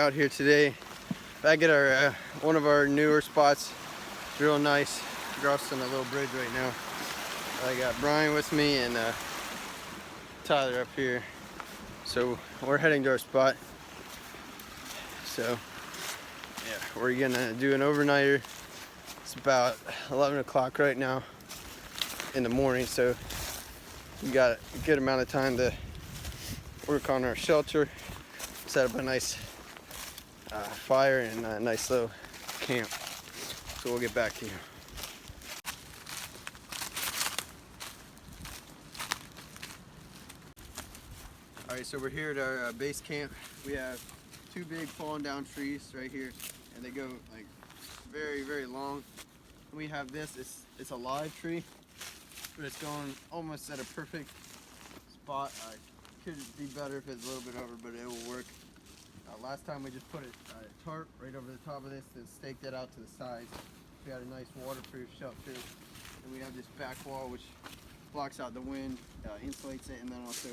out here today back at our one of our newer spots. It's real nice. Crossing a little bridge right now. I got Brian with me and Tyler up here. So we're heading to our spot. So yeah, we're gonna do an overnighter. It's about 11 o'clock right now in the morning, so we got a good amount of time to work on our shelter, set up a nice fire and a nice little camp. So we'll get back to you. Alright, so we're here at our base camp. We have two big fallen down trees right here, and they go like very, very long. We have this, it's a live tree, but it's going almost at a perfect spot. Could be better if it's a little bit over, but it will work. Last time we just put a tarp right over the top of this and staked it out to the sides. We had a nice waterproof shelter, and we have this back wall which blocks out the wind, insulates it, and then also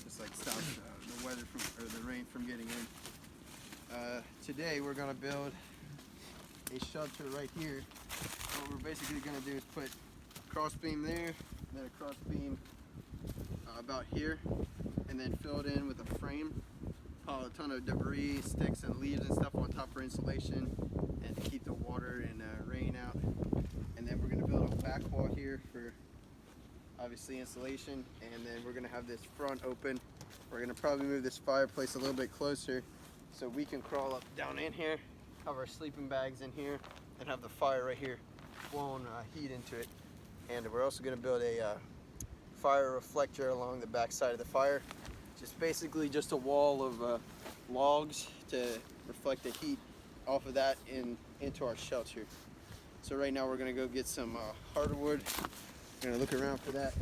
just like stops the weather from, or the rain from getting in. Today we're gonna build a shelter right here. What we're basically gonna do is put a cross beam there, and then a cross beam about here, and then fill it in with a frame. Pile a ton of debris, sticks and leaves and stuff on top for insulation and to keep the water and rain out. And then we're gonna build a back wall here for obviously insulation, and then we're gonna have this front open. We're gonna probably move this fireplace a little bit closer so we can crawl up down in here, have our sleeping bags in here, and have the fire right here blowing heat into it. And we're also gonna build a fire reflector along the back side of the fire. Just basically just a wall of logs to reflect the heat off of that into our shelter. So right now we're gonna go get some hardwood. We're gonna look around for that.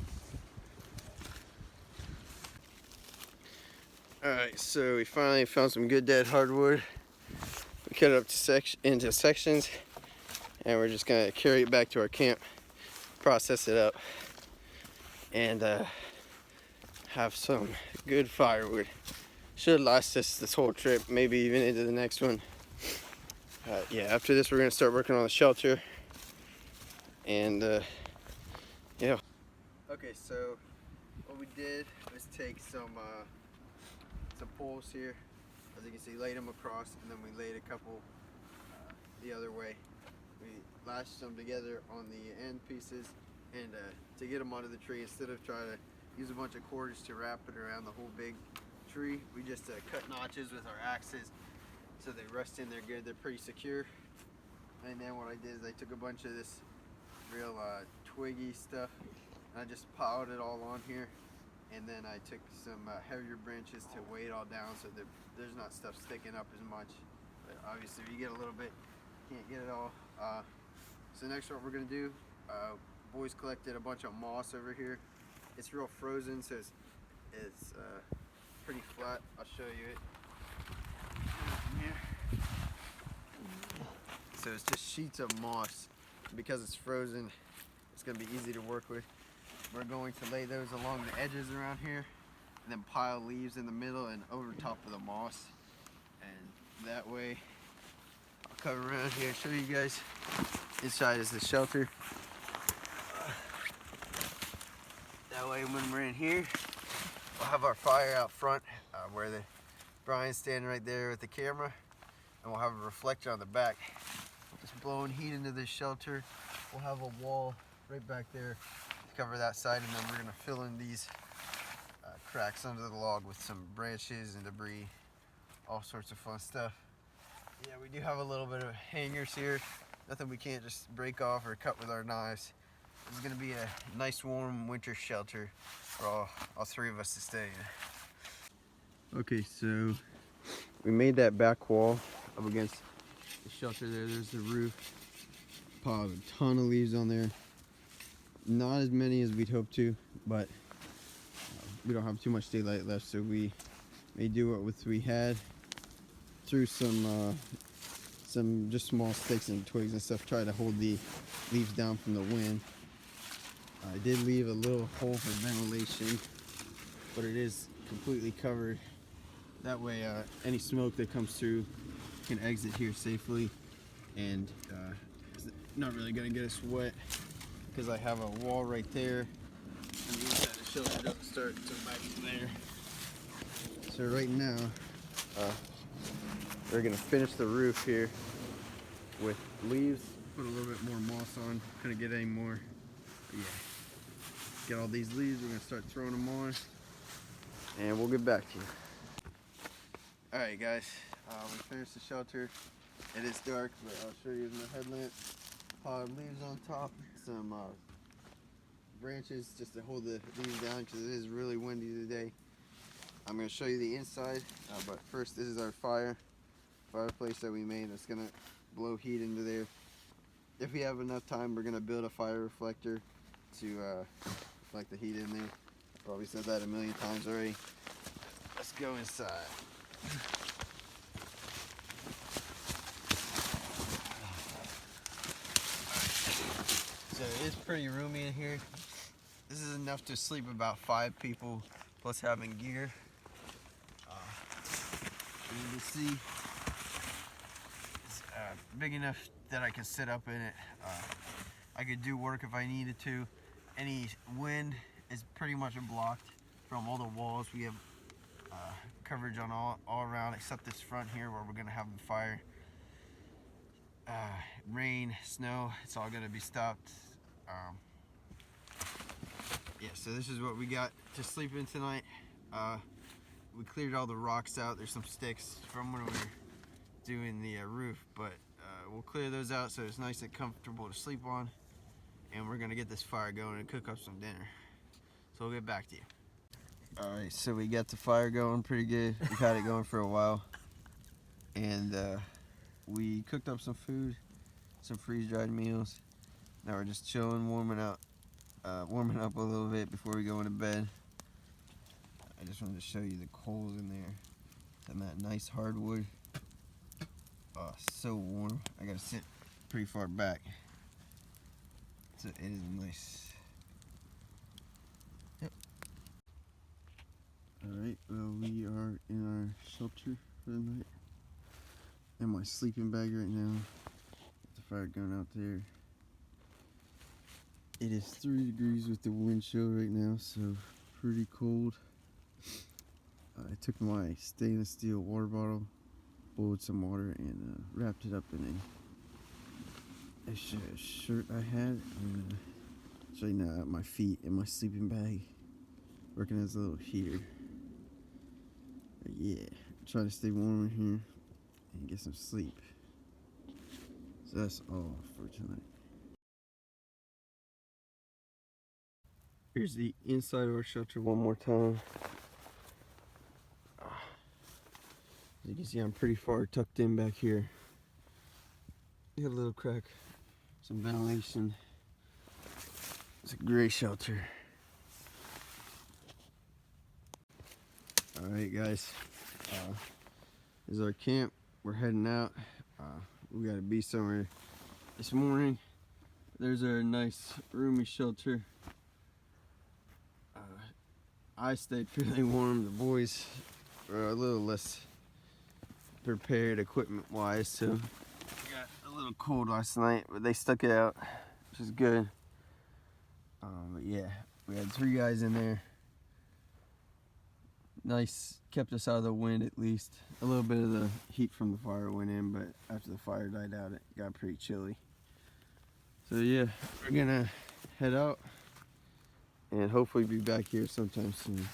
All right, so we finally found some good dead hardwood. We cut it up to into sections, and we're just gonna carry it back to our camp, process it up, and have some good firewood. Should last us this whole trip, maybe even into the next one. Yeah, after this we're gonna start working on the shelter, and yeah. Okay, so what we did was take some poles here, as you can see, laid them across, and then we laid a couple the other way. We lashed them together on the end pieces, and to get them onto the tree, instead of trying to use a bunch of cordage to wrap it around the whole big tree, we just cut notches with our axes so they rest in there good. They're pretty secure. And then what I did is I took a bunch of this real twiggy stuff and I just piled it all on here, and then I took some heavier branches to weigh it all down so that there's not stuff sticking up as much. But obviously if you get a little bit, you can't get it all. So next what we're gonna do, boys collected a bunch of moss over here. It's real frozen, so it's pretty flat. I'll show you it. So it's just sheets of moss. Because it's frozen, it's going to be easy to work with. We're going to lay those along the edges around here, and then pile leaves in the middle and over top of the moss. And that way, I'll cover around here, show you guys. Inside is the shelter. That way when we're in here, we'll have our fire out front where Brian's standing right there with the camera, and we'll have a reflector on the back just blowing heat into this shelter. We'll have a wall right back there to cover that side, and then we're gonna fill in these cracks under the log with some branches and debris, all sorts of fun stuff. Yeah, we do have a little bit of hangers here, nothing we can't just break off or cut with our knives. This is gonna be a nice warm winter shelter for all three of us to stay in. Okay, so we made that back wall up against the shelter there. There's the roof. Piled a ton of leaves on there. Not as many as we'd hoped to, but we don't have too much daylight left, so we may do what we had. Threw some just small sticks and twigs and stuff, try to hold the leaves down from the wind. I did leave a little hole for ventilation, but it is completely covered That way any smoke that comes through can exit here safely, and it's not really gonna get us wet because I have a wall right there, and the inside of the shelter doesn't start until back there. So right now, we're gonna finish the roof here with leaves, put a little bit more moss on, couldn't get any more. But yeah, get all these leaves, we're gonna start throwing them on, and we'll get back to you. Alright guys, we finished the shelter. It is dark, but I'll show you in the headlamp. Pile of leaves on top, some branches just to hold the leaves down because it is really windy today. I'm going to show you the inside, but first this is our fireplace that we made. It's going to blow heat into there. If we have enough time, we're going to build a fire reflector to reflect the heat in there. I've probably said that a million times already. Let's go inside. So it is pretty roomy in here. This is enough to sleep about 5 people plus having gear. You can see it's big enough that I can sit up in it. I could do work if I needed to. Any wind is pretty much blocked from all the walls. We have coverage on all around except this front here where we're gonna have the fire. Rain, snow, it's all gonna be stopped. Yeah, so this is what we got to sleep in tonight. We cleared all the rocks out. There's some sticks from when we were doing the roof, but we'll clear those out so it's nice and comfortable to sleep on. And we're gonna get this fire going and cook up some dinner. So we'll get back to you. Alright, so we got the fire going pretty good. We've had it going for a while. And we cooked up some food, some freeze-dried meals. Now we're just chilling, warming up a little bit before we go into bed. I just wanted to show you the coals in there. And that nice hardwood. Oh, so warm. I gotta sit pretty far back. So it is nice. Yep. Alright, well, we are in our shelter for the night. In my sleeping bag right now. The fire going out there. It is 3 degrees with the wind chill right now, so pretty cold. I took my stainless steel water bottle, boiled some water, and wrapped it up in a shirt I had. And show you now my feet in my sleeping bag, working as a little heater. But yeah, try to stay warm in here and get some sleep. So that's all for tonight. Here's the inside of our shelter one more time. As you can see, I'm pretty far tucked in back here. We got a little crack, some ventilation. It's a great shelter. Alright guys, this is our camp. We're heading out. We gotta be somewhere this morning. There's our nice roomy shelter. I stayed fairly warm. The boys are a little less prepared equipment wise, so we got a little cold last night, but they stuck it out, which is good. But yeah, we had 3 guys in there. Nice, kept us out of the wind at least. A little bit of the heat from the fire went in, but after the fire died out, it got pretty chilly. So yeah, we're gonna head out and hopefully be back here sometime soon.